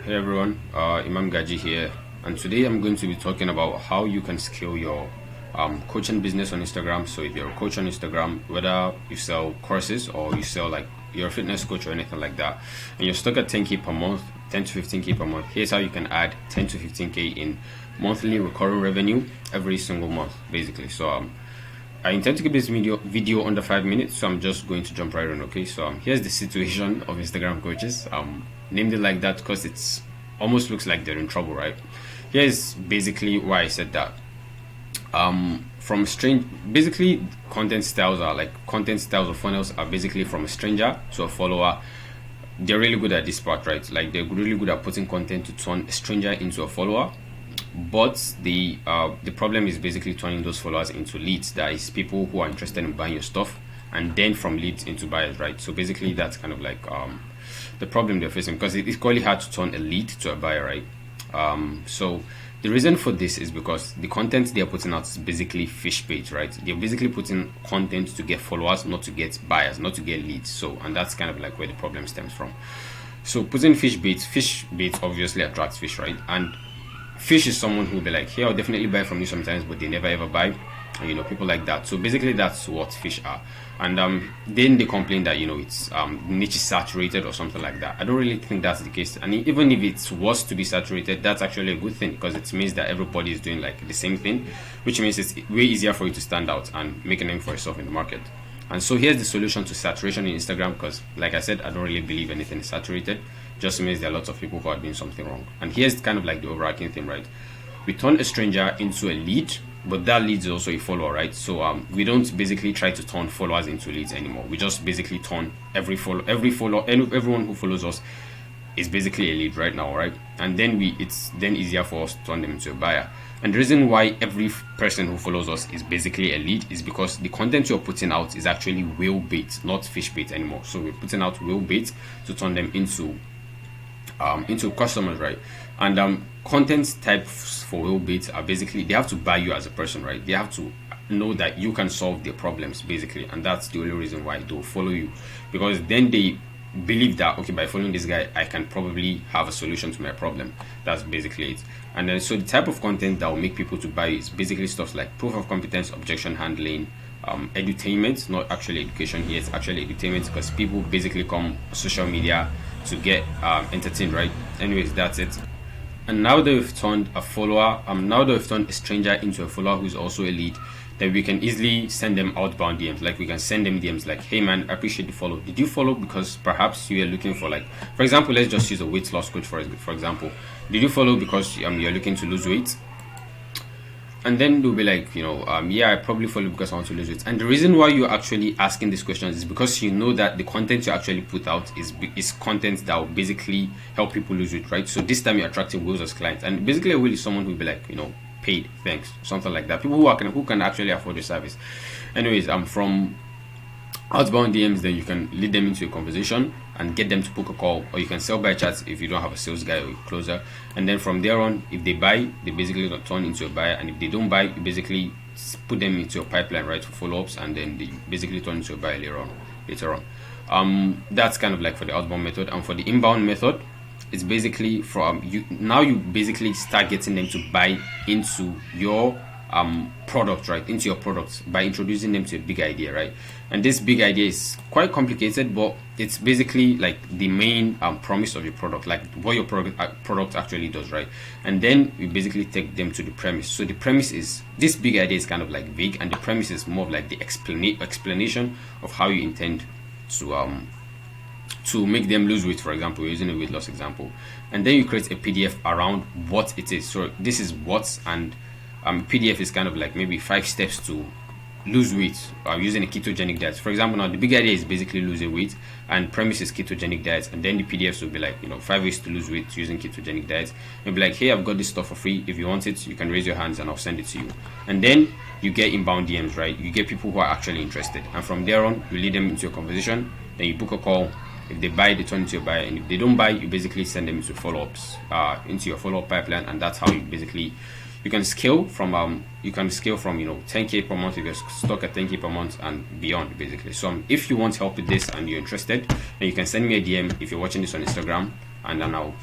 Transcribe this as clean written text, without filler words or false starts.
Hey everyone, Imam Gaji here, and today I'm going to be talking about how you can scale your coaching business on Instagram. So if you're a coach on Instagram, whether you sell courses or you sell like you're a fitness coach or anything like that, and you're stuck at 10k per month, 10 to 15k per month, here's how you can add 10 to 15k in monthly recurring revenue every single month, basically. So I intend to keep this video under 5 minutes, so I'm just going to jump right on. Okay, so here's the situation of Instagram coaches. Named it like that because it's almost looks like they're in trouble, right? Here's basically why I said that. From strange, basically content styles of funnels are basically from a stranger to a follower. They're really good at this part, right? Like they're really good at putting content to turn a stranger into a follower. But the problem is basically turning those followers into leads. That is people who are interested in buying your stuff, and then from leads into buyers, right? So basically that's kind of like the problem they're facing, because it's quite hard to turn a lead to a buyer, right? So the reason for this is because the content they're putting out is basically fish bait, right? They're basically putting content to get followers, not to get buyers, not to get leads. So, and that's kind of like where the problem stems from. So putting fish bait obviously attracts fish, right? And fish is someone who will be like, hey, I'll definitely buy from you sometimes, but they never ever buy. You know, people like that. So basically that's what fish are. And then they complain that, you know, it's niche is saturated or something like that. I don't really think that's the case. And even if it was to be saturated, that's actually a good thing, because it means that everybody is doing like the same thing, which means it's way easier for you to stand out and make a name for yourself in the market. And so here's the solution to saturation in Instagram, because like I said, I don't really believe anything is saturated. Just means there are lots of people who are doing something wrong. And here's kind of like the overarching thing, right? We turn a stranger into a lead, but that lead is also a follower, right? So we don't basically try to turn followers into leads anymore. We just basically turn everyone who follows us is basically a lead right now, right? And then it's then easier for us to turn them into a buyer. And the reason why every person who follows us is basically a lead is because the content you're putting out is actually whale bait, not fish bait anymore. So we're putting out whale bait to turn them into customers, right? And content types for whale bait are basically, they have to buy you as a person, right? They have to know that you can solve their problems, basically, and that's the only reason why they'll follow you, because then they believe that, okay, by following this guy I can probably have a solution to my problem. That's basically it. And then so the type of content that will make people to buy is basically stuff like proof of competence, objection handling, edutainment, not actually education here, it's actually edutainment, because people basically come social media to get entertained, right? Anyways, that's it. And now that we've turned a follower, now that we've turned a stranger into a follower who's also a lead, then we can easily send them outbound DMs. Like we can send them DMs like, hey man, I appreciate the follow. Did you follow because perhaps you are looking for, like, for example, let's just use a weight loss coach for example. Did you follow because you're looking to lose weight? And then they'll be like, you know, yeah, I probably follow because I want to lose weight. And the reason why you're actually asking these questions is because you know that the content you actually put out is content that will basically help people lose weight, right? So this time you're attracting whales as clients. And basically a whale is someone who will be like, you know, paid, thanks, something like that. People who can actually afford your service. Anyways, from outbound DMs, then you can lead them into a conversation and get them to book a call, or you can sell by chats if you don't have a sales guy or a closer. And then from there on, if they buy, they basically turn into a buyer, and if they don't buy, you basically put them into a pipeline, right, for follow-ups, and then they basically turn into a buyer later on. That's kind of like for the outbound method. And for the inbound method, it's basically from you basically start getting them to buy into your product, right, into your products, by introducing them to a big idea, right? And this big idea is quite complicated, but it's basically like the main promise of your product, like what your product actually does, right? And then we basically take them to the premise. So the premise is, this big idea is kind of like vague, and the premise is more of like the explanation of how you intend to make them lose weight. For example, we're using a weight loss example, and then you create a PDF around what it is. So this is what, and PDF is kind of like maybe 5 steps to lose weight using a ketogenic diet. For example, now the big idea is basically losing weight, and premise is ketogenic diets, and then the PDFs will be like, you know, 5 ways to lose weight using ketogenic diets. You'll be like, hey, I've got this stuff for free. If you want it, you can raise your hands and I'll send it to you. And then you get inbound DMs, right? You get people who are actually interested, and from there on, you lead them into a conversation. Then you book a call. If they buy, they turn into a buyer, and if they don't buy, you basically send them into follow-ups, into your follow-up pipeline, and that's how you basically you can scale from 10k per month if you're stuck at 10k per month and beyond, basically. So if you want help with this and you're interested, then you can send me a DM if you're watching this on Instagram, and then I'll